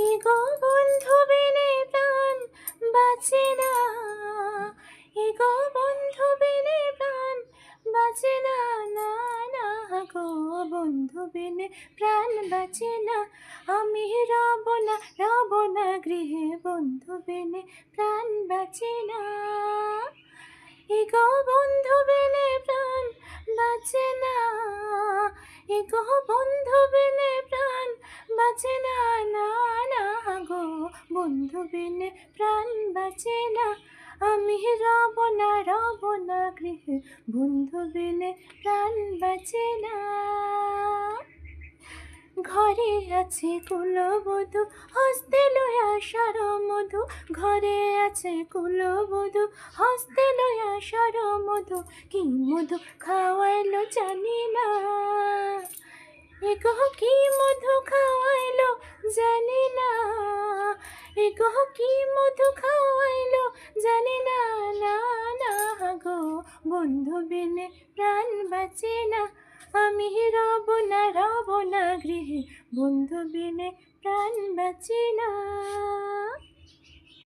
এগো বন্ধু বিনে প্রাণ বাঁচে না, এগো বন্ধু বিনে প্রাণ বাঁচে না, না না গো বন্ধু বিনে প্রাণ বাঁচে না। আমি রব না গৃহে, বন্ধু বিনে প্রাণ বাঁচে না। এগো বন্ধু বিনে প্রাণ বাঁচে না, এগো বন্ধু বিনে প্রাণ বাঁচে না, না না গো বন্ধু বিনে প্রাণ বাঁচে না। আমি রব না গৃহে, বন্ধু বিনে প্রাণ বাঁচে না। ঘরে আছে কুলবধূ, হস্তে লয়া সরমধু, ঘরে আছে কুলবধূ, হস্তে লয়া সরমধু, কি মধু খাওয়াইলো জানি না, এগো কি মধু খাওয়াইলো জানি না, এগো কি মধু খাওয়াইলো জানি না, না না গো বন্ধু বিনে প্রাণ বাঁচে না। আমি রব না গৃহে, বন্ধু বিনে প্রাণ বাঁচে না।